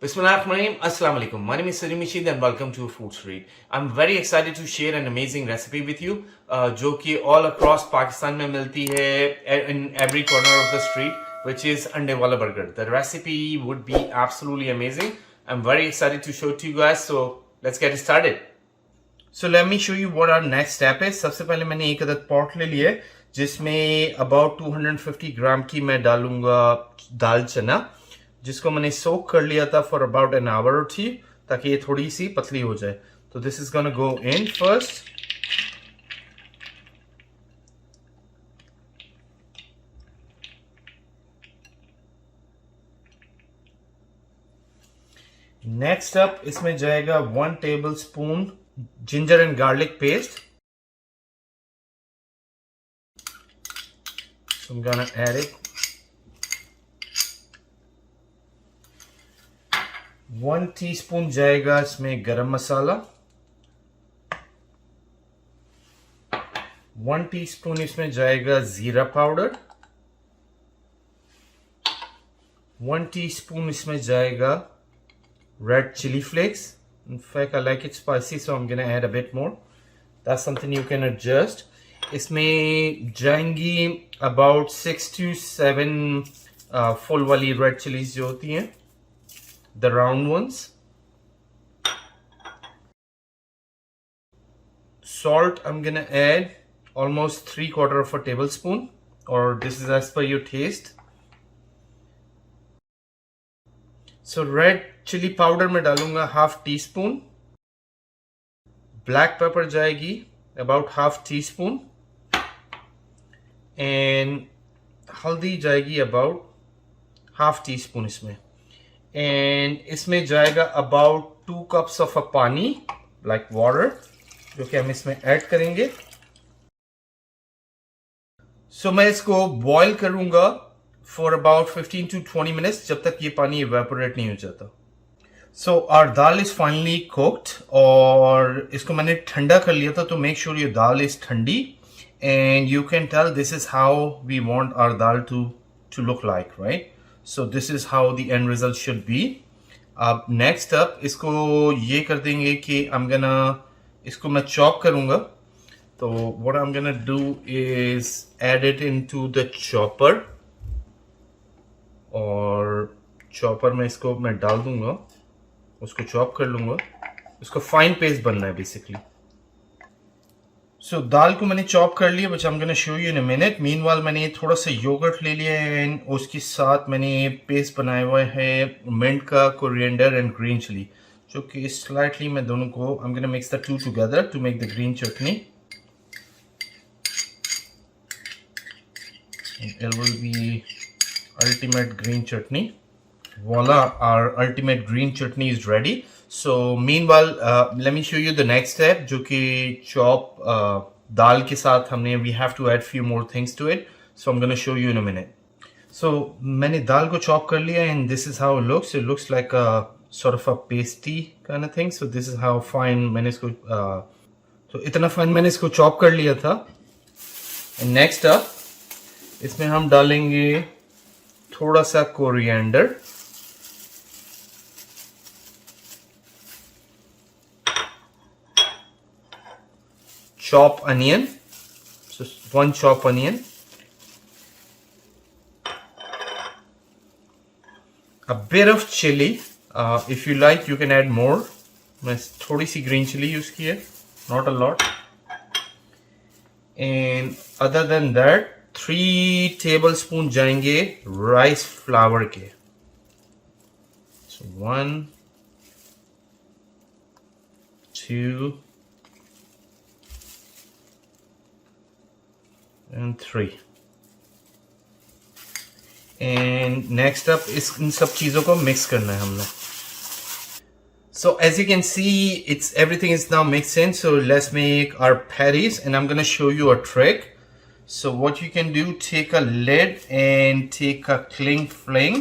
Bismillahirrahmanirrahim. Assalamu alaikum. My name is Salim Rashid and welcome to Food Street. I'm very excited to share an amazing recipe with you, जो कि all across Pakistan में मिलती है in every corner of the street, which is अंडे वाला burger. The recipe would be absolutely amazing. I'm very excited to show it to you guys. So let's get started. So let me show you what our next step is. सबसे पहले मैंने एक अदद pot ले लिया है जिसमें about 250 ग्राम की मैं डालूंगा दाल चना, जिसको मैंने सोक कर लिया था फॉर अबाउट एन आवर और टू, ताकि ये थोड़ी सी पतली हो जाए. तो this is gonna go in first. Next up इसमें जाएगा 1 table spoon ginger and garlic paste. So I'm gonna add it. 1 teaspoon जाएगा इसमें गरम मसाला. 1 टीस्पून इसमें जाएगा जीरा पाउडर. 1 टीस्पून इसमें जाएगा red chilli flakes. In fact, I like it spicy, so I'm gonna add a bit more. That's something you can adjust. इसमें जाएंगी about 6 to 7 फुल वाली रेड चिलीज जो होती हैं, the round ones. Salt I'm gonna add almost 3/4 of a tablespoon, or this is as per your taste. So red chili powder मैं डालूंगा half teaspoon. Black pepper जाएगी about half teaspoon, and हल्दी जाएगी about half teaspoon इसमें. And इसमें जाएगा about 2 cups of a पानी like water, जो कि हम इसमें ऐड करेंगे. सो मैं इसको बॉईल करूंगा फॉर अबाउट 15 to 20 मिनट्स, जब तक ये पानी इवेपोरेट नहीं हो जाता. So our dal is finally cooked, और इसको मैंने ठंडा कर लिया था, तो make sure your dal is ठंडी. And you can tell this is how we want our dal to look like, right? So this is how the end result should be. Next up इसको ये कर देंगे कि इसको मैं चॉप करूंगा. तो what I'm gonna do is add it into the chopper, और चॉपर में इसको मैं डाल दूंगा, उसको चॉप कर लूंगा. इसको फाइन पेस्ट बनना है बेसिकली. सो दाल को मैंने चॉप कर लिया, which I'm gonna show you in a minute. Meanwhile मैंने थोड़ा सा योगर्ट ले लिया है, एंड उसके साथ मैंने पेस्ट बनाया हुआ है मिंट का, कोरिएंडर एंड ग्रीन चिली, जो कि स्लाइटली मैं दोनों को I'm gonna mix the two together to make the green chutney. It will be ultimate green chutney. Voila, our ultimate green chutney is ready. So meanwhile let me show you the next step, जो कि chop दाल के साथ हमने we have to add few more things to it. So I'm going to show you in a minute. So मैंने दाल को chop कर लिया, and this is how it looks. It looks like a sort of a pasty kind of thing. So this is how fine मैंने इसको तो इतना fine मैंने इसको chop कर लिया था. And next up इसमें हम डालेंगे थोड़ा सा coriander, chop onion, so 1 chop onion, a bit of chili. If you like you can add more. मैं थोड़ी सी green chili यूज की है, not a lot. And other than that 3 tablespoon जाएंगे rice flour के. So 1, 2 and 3. And next up इन सब चीजों को mix करना है हमने. So as you can see, everything is now mixed in. So let's make our patties, and I'm gonna show you a trick. So what you can do, take a lid and take a cling film.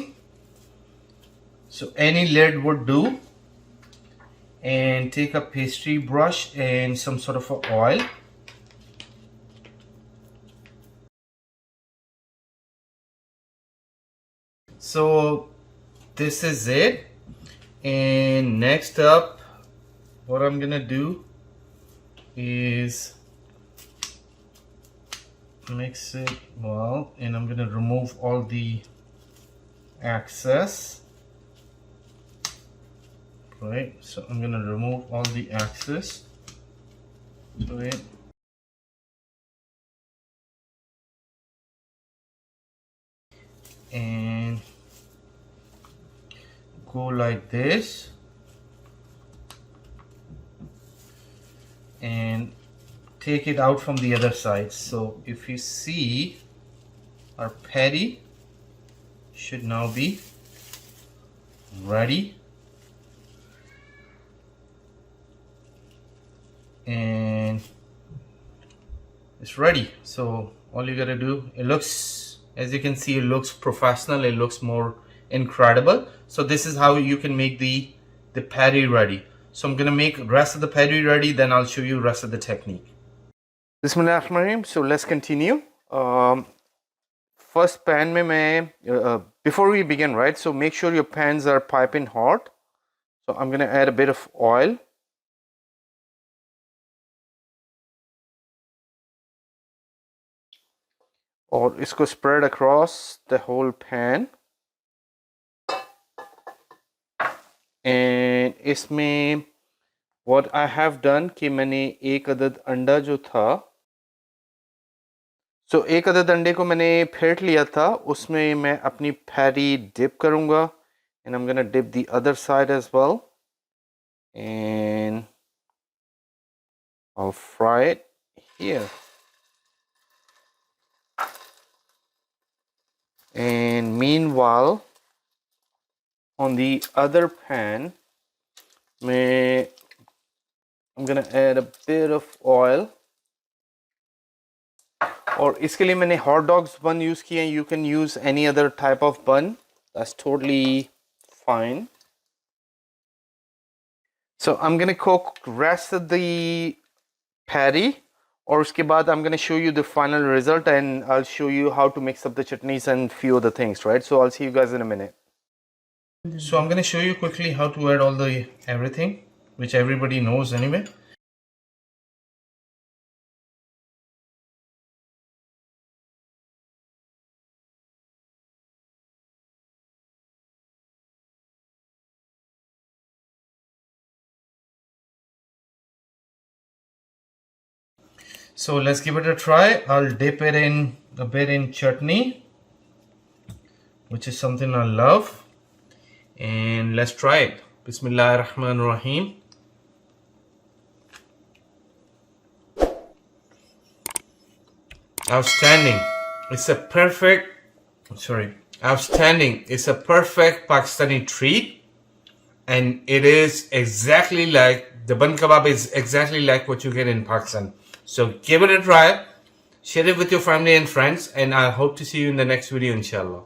So any lid would do, and take a pastry brush and some sort of oil. So this is it. And next up, what I'm gonna do is mix it well, and I'm gonna remove all the excess. Right, so I'm gonna remove all the excess to it. And go like this, and take it out from the other side. So if you see, our patty should now be ready, and it's ready. So all you gotta do, it looks, as you can see, it looks professional, it looks more incredible. So this is how you can make the patty ready. So I'm gonna make rest of the patty ready, then I'll show you rest of the technique. Bismillahirrahmanirrahim. So let's continue. First pan mein main, before we begin, right, so make sure your pans are piping hot. So I'm gonna add a bit of oil. और इसको spread across the whole pan. And इसमें what I have done कि मैंने एक अदद अंडा जो था, so एक अदद अंडे को मैंने फेंट लिया था, उसमें मैं अपनी पैटी dip करूँगा, and I'm gonna dip the other side as well, and I'll fry it here. And meanwhile, on the other pan, I'm gonna add a bit of oil. और इसके लिए मैंने hot dogs bun use किए. You can use any other type of bun. That's totally fine. So I'm gonna cook rest of the patty. और उसके बाद I'm gonna show you the final result, and I'll show you how to mix up the chutneys and few other things, right? So I'll see you guys in a minute. So I'm gonna show you quickly how to add all the everything, which everybody knows anyway. So let's give it a try. I'll dip it in a bit in chutney, which is something I love. And let's try it. Bismillahir Rahmanir Rahim. Outstanding. It's a perfect, outstanding. It's a perfect Pakistani treat. And it is exactly like, the bun kebab is exactly like what you get in Pakistan. So give it a try, share it with your family and friends, and I hope to see you in the next video, inshallah.